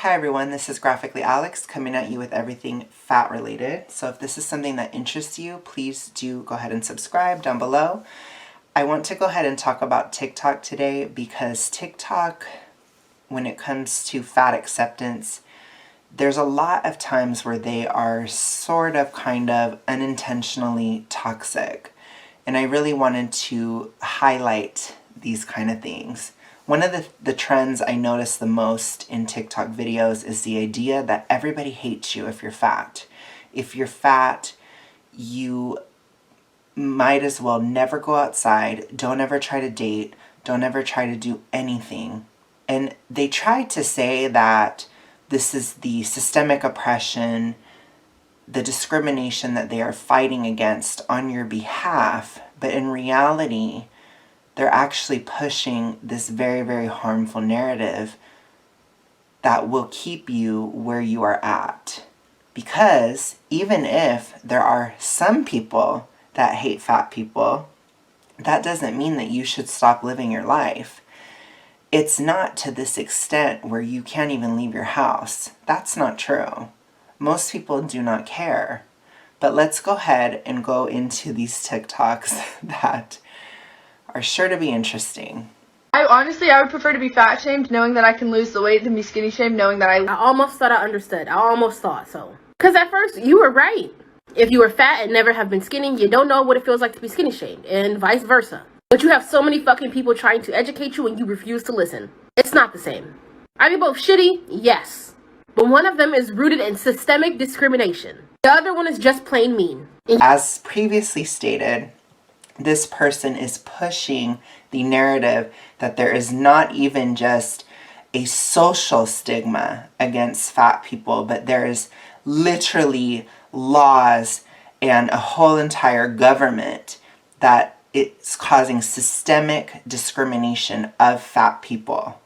Hi everyone, this is Graphically Alex coming at you with everything fat related. So if this is something that interests you, please do go ahead and subscribe down below. I want to go ahead and talk about TikTok today because TikTok, when it comes to fat acceptance, there's a lot of times where they are sort of kind of unintentionally toxic. And I really wanted to highlight these kind of things. One of the trends I notice the most in TikTok videos is the idea that everybody hates you if you're fat. If you're fat, you might as well never go outside, don't ever try to date, don't ever try to do anything. And they try to say that this is the systemic oppression, the discrimination that they are fighting against on your behalf, but in reality, they're actually pushing this very, very harmful narrative that will keep you where you are at. Because even if there are some people that hate fat people, that doesn't mean that you should stop living your life. It's not to this extent where you can't even leave your house. That's not true. Most people do not care. But let's go ahead and go into these TikToks that are sure to be interesting. I would prefer to be fat shamed knowing that I can lose the weight than be skinny shamed knowing that I almost thought I understood. I almost thought so. Because at first, you were right. If you were fat and never have been skinny, you don't know what it feels like to be skinny shamed, and vice versa. But you have so many fucking people trying to educate you and you refuse to listen. It's not the same. Are they both shitty? Yes. But one of them is rooted in systemic discrimination. The other one is just plain mean. As previously stated, this person is pushing the narrative that there is not even just a social stigma against fat people, but there is literally laws and a whole entire government that it's causing systemic discrimination of fat people.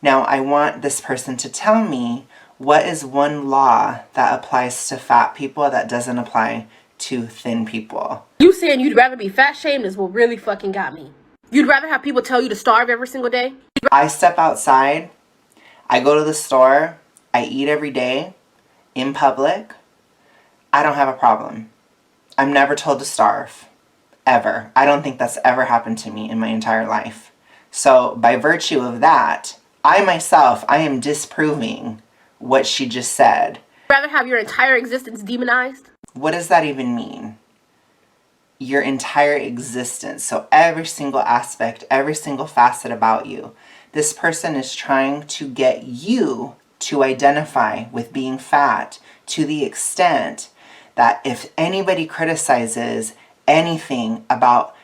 Now, I want this person to tell me what is one law that applies to fat people that doesn't apply to thin people. You saying you'd rather be fat shamed is what really fucking got me. You'd rather have people tell you to starve every single day? I step outside, I go to the store, I eat every day, in public. I don't have a problem. I'm never told to starve. Ever. I don't think that's ever happened to me in my entire life. So by virtue of that, I am disproving what she just said. Rather have your entire existence demonized? What does that even mean? Your entire existence. So every single aspect, every single facet about you. This person is trying to get you to identify with being fat to the extent that if anybody criticizes anything about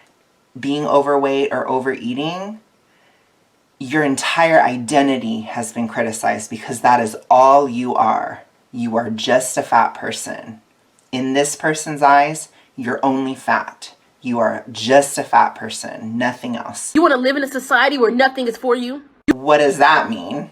being overweight or overeating, your entire identity has been criticized because that is all you are. You are just a fat person. In this person's eyes, you're only fat. You are just a fat person, nothing else. You want to live in a society where nothing is for you? What does that mean?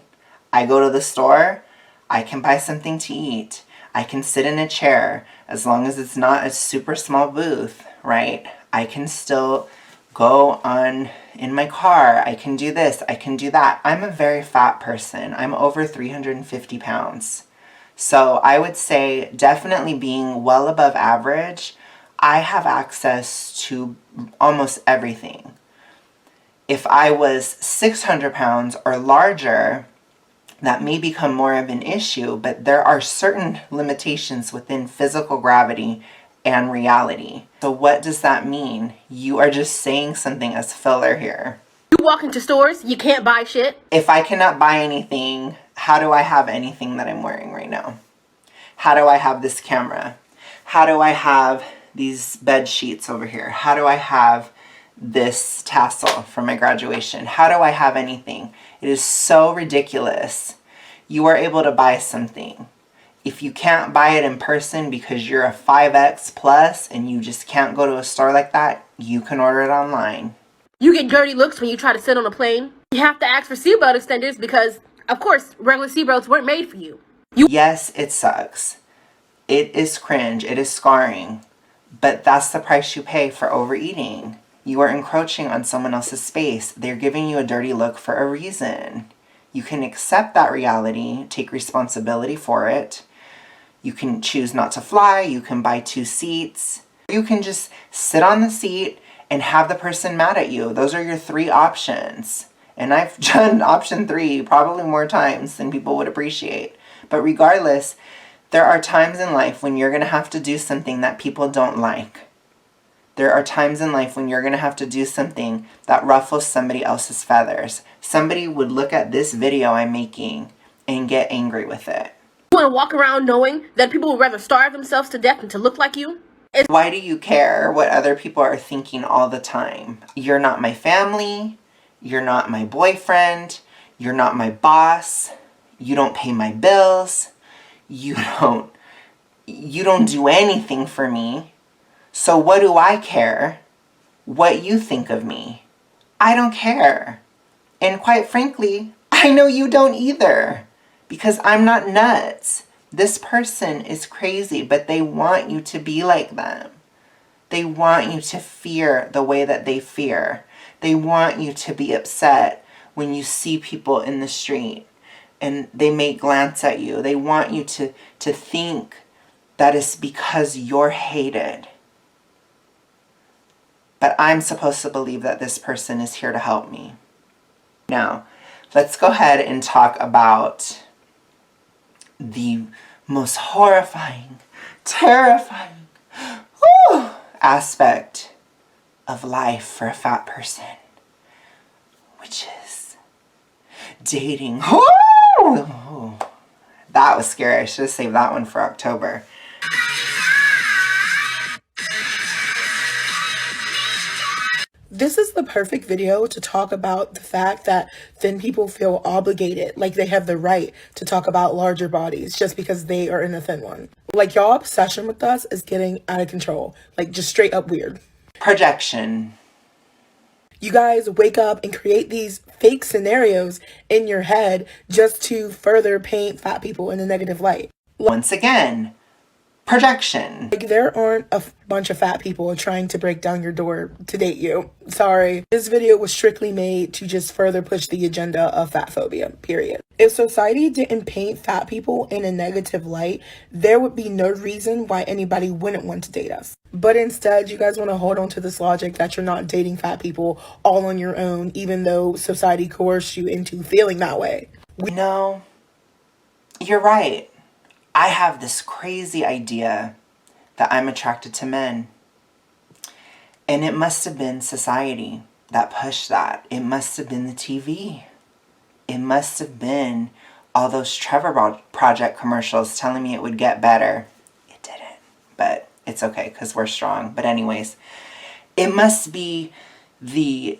I go to the store, I can buy something to eat. I can sit in a chair as long as it's not a super small booth, right? I can still go on in my car. I can do this, I can do that. I'm a very fat person. I'm over 350 pounds. So I would say definitely being well above average, I have access to almost everything. If I was 600 pounds or larger, that may become more of an issue, but there are certain limitations within physical gravity and reality. So what does that mean? You are just saying something as filler here. You walk into stores, you can't buy shit. If I cannot buy anything, how do I have anything that I'm wearing right now? How do I have this camera? How do I have these bed sheets over here? How do I have this tassel from my graduation? How do I have anything? It is so ridiculous. You are able to buy something. If you can't buy it in person because you're a 5X plus and you just can't go to a store like that, you can order it online. You get dirty looks when you try to sit on a plane. You have to ask for seatbelt extenders because, of course, regular seatbelts weren't made for you. Yes, it sucks. It is cringe. It is scarring. But that's the price you pay for overeating. You are encroaching on someone else's space. They're giving you a dirty look for a reason. You can accept that reality, take responsibility for it. You can choose not to fly, you can buy 2 seats. You can just sit on the seat and have the person mad at you. Those are your 3 options. And I've done option 3 probably more times than people would appreciate. But regardless, there are times in life when you're going to have to do something that people don't like. There are times in life when you're going to have to do something that ruffles somebody else's feathers. Somebody would look at this video I'm making and get angry with it. You want to walk around knowing that people would rather starve themselves to death than to look like you? Why do you care what other people are thinking all the time? You're not my family. You're not my boyfriend. You're not my boss. You don't pay my bills. You don't do anything for me. So what do I care what you think of me? I don't care. And quite frankly, I know you don't either, because I'm not nuts. This person is crazy, but they want you to be like them. They want you to fear the way that they fear. They want you to be upset when you see people in the street and they may glance at you. They want you to think that it's because you're hated. But I'm supposed to believe that this person is here to help me. Now, let's go ahead and talk about the most horrifying, terrifying aspect of life for a fat person, which is dating. That was scary. I should have saved that one for October. This is the perfect video to talk about the fact that thin people feel obligated, like they have the right to talk about larger bodies just because they are in a thin one. Like, y'all obsession with us is getting out of control. Like, just straight up weird. Projection. You guys wake up and create these fake scenarios in your head just to further paint fat people in a negative light. Once again, projection. Like, there aren't a bunch of fat people trying to break down your door to date you. Sorry. This video was strictly made to just further push the agenda of fat phobia, period. If society didn't paint fat people in a negative light, there would be no reason why anybody wouldn't want to date us. But instead, you guys want to hold on to this logic that you're not dating fat people all on your own, even though society coerced you into feeling that way. No, you're right. I have this crazy idea that I'm attracted to men. And it must have been society that pushed that. It must have been the TV. It must have been all those Trevor Project commercials telling me it would get better. It didn't, but it's okay because we're strong. But anyways, it must be the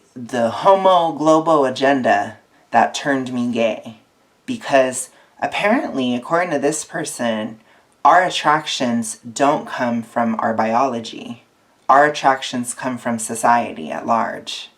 homo globo agenda that turned me gay, because apparently, according to this person, our attractions don't come from our biology. Our attractions come from society at large.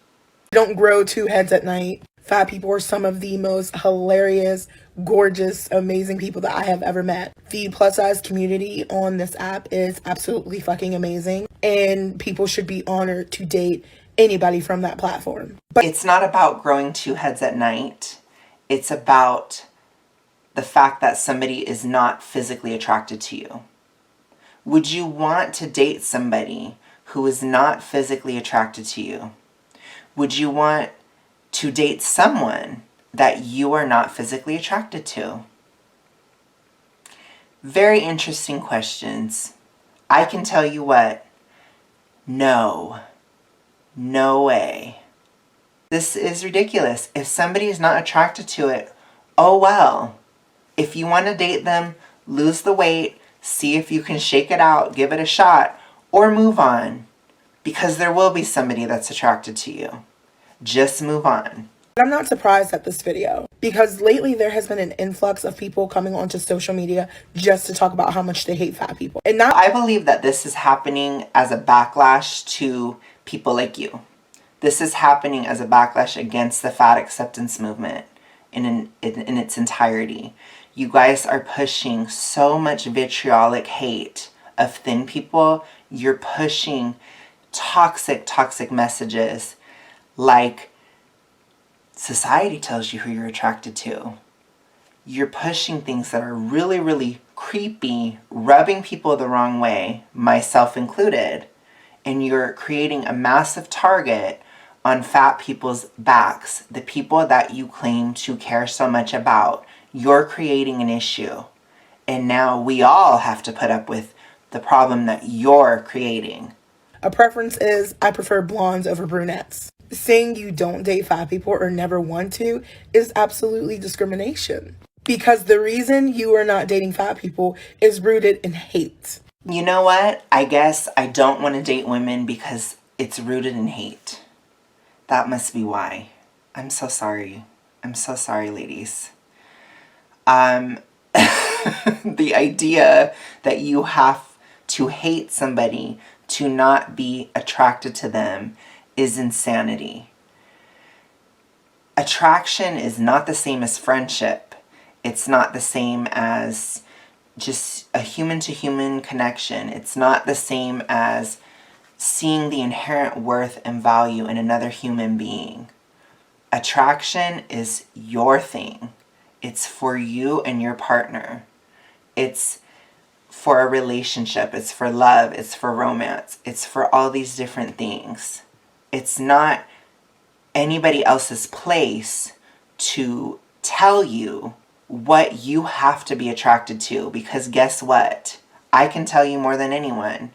Don't grow 2 heads at night. Fat people are some of the most hilarious, gorgeous, amazing people that I have ever met. The plus size community on this app is absolutely fucking amazing, and people should be honored to date anybody from that platform. But it's not about growing 2 heads at night. It's about the fact that somebody is not physically attracted to you. Would you want to date somebody who is not physically attracted to you? Would you want to date someone that you are not physically attracted to? Very interesting questions. I can tell you what, no way. This is ridiculous. If somebody is not attracted to it, oh well. If you want to date them, lose the weight, see if you can shake it out, give it a shot, or move on. Because there will be somebody that's attracted to you. Just move on. I'm not surprised at this video, because lately there has been an influx of people coming onto social media just to talk about how much they hate fat people. And I believe that this is happening as a backlash to people like you. This is happening as a backlash against the fat acceptance movement in its entirety. You guys are pushing so much vitriolic hate of thin people. You're pushing toxic messages like society tells you who you're attracted to. You're pushing things that are really, really creepy, rubbing people the wrong way, myself included, and you're creating a massive target on fat people's backs, the people that you claim to care so much about. You're creating an issue. And now we all have to put up with the problem that you're creating. A preference is I prefer blondes over brunettes. Saying you don't date fat people or never want to is absolutely discrimination. Because the reason you are not dating fat people is rooted in hate. You know what? I guess I don't want to date women because it's rooted in hate. That must be why. I'm so sorry. I'm so sorry, ladies. The idea that you have to hate somebody to not be attracted to them is insanity. Attraction is not the same as friendship. It's not the same as just a human-to-human connection. It's not the same as seeing the inherent worth and value in another human being. Attraction is your thing. It's for you and your partner. It's for a relationship. It's for love. It's for romance. It's for all these different things. It's not anybody else's place to tell you what you have to be attracted to, because guess what? I can tell you more than anyone.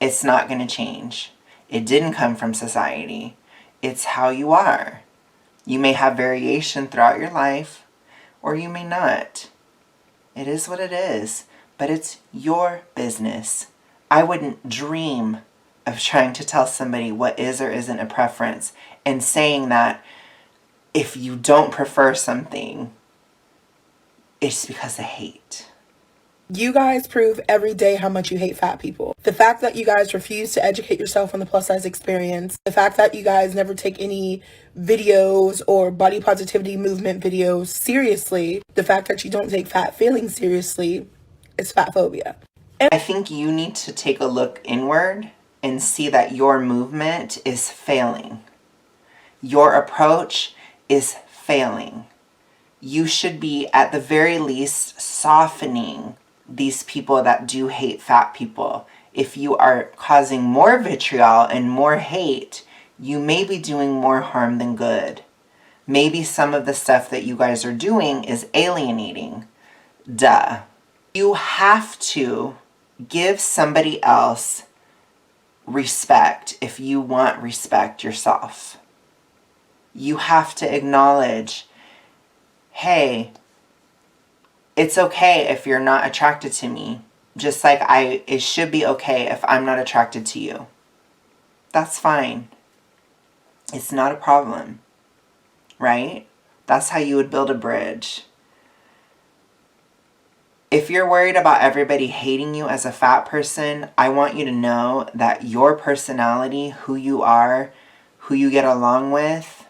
It's not going to change. It didn't come from society. It's how you are. You may have variation throughout your life, or you may not. It is what it is, but it's your business. I wouldn't dream of trying to tell somebody what is or isn't a preference and saying that if you don't prefer something, it's because of hate. You guys prove every day how much you hate fat people. The fact that you guys refuse to educate yourself on the plus size experience, the fact that you guys never take any videos or body positivity movement videos seriously, the fact that you don't take fat feelings seriously, is fat phobia. I think you need to take a look inward and see that your movement is failing. Your approach is failing. You should be, at the very least, softening these people that do hate fat people. If you are causing more vitriol and more hate, you may be doing more harm than good. Maybe some of the stuff that you guys are doing is alienating. Duh. You have to give somebody else respect if you want respect yourself. You have to acknowledge, hey, it's okay if you're not attracted to me, just like it should be okay if I'm not attracted to you. That's fine. It's not a problem, right? That's how you would build a bridge. If you're worried about everybody hating you as a fat person, I want you to know that your personality, who you are, who you get along with,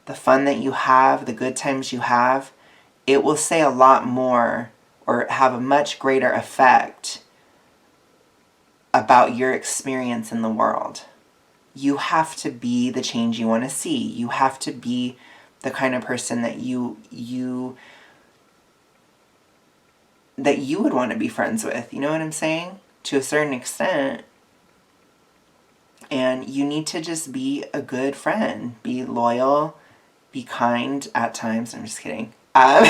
the fun that you have, the good times you have, it will say a lot more or have a much greater effect about your experience in the world. You have to be the change you want to see. You have to be the kind of person that you would want to be friends with. You know what I'm saying? To a certain extent. And you need to just be a good friend. Be loyal. Be kind at times. I'm just kidding. I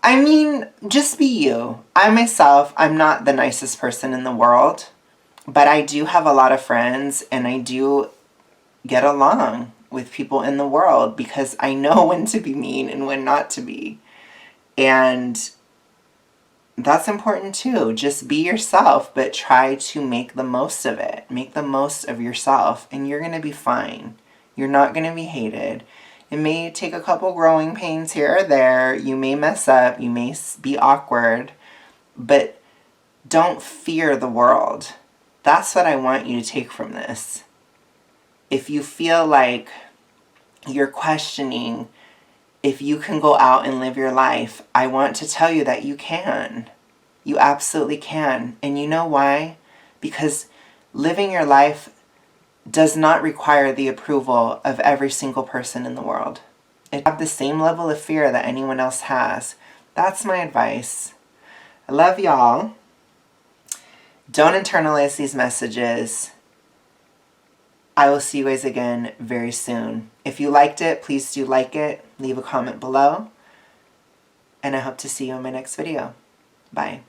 mean, just be you. I myself, I'm not the nicest person in the world, but I do have a lot of friends and I do get along with people in the world because I know when to be mean and when not to be. And that's important too. Just be yourself, but try to make the most of it. Make the most of yourself and you're going to be fine. You're not going to be hated. It may take a couple growing pains here or there. You may mess up. You may be awkward. But don't fear the world. That's what I want you to take from this. If you feel like you're questioning if you can go out and live your life, I want to tell you that you can. You absolutely can. And you know why? Because living your life does not require the approval of every single person in the world. It have the same level of fear that anyone else has. That's my advice. I love y'all. Don't internalize these messages. I will see you guys again very soon. If you liked it, please do like it. Leave a comment below. And I hope to see you in my next video. Bye.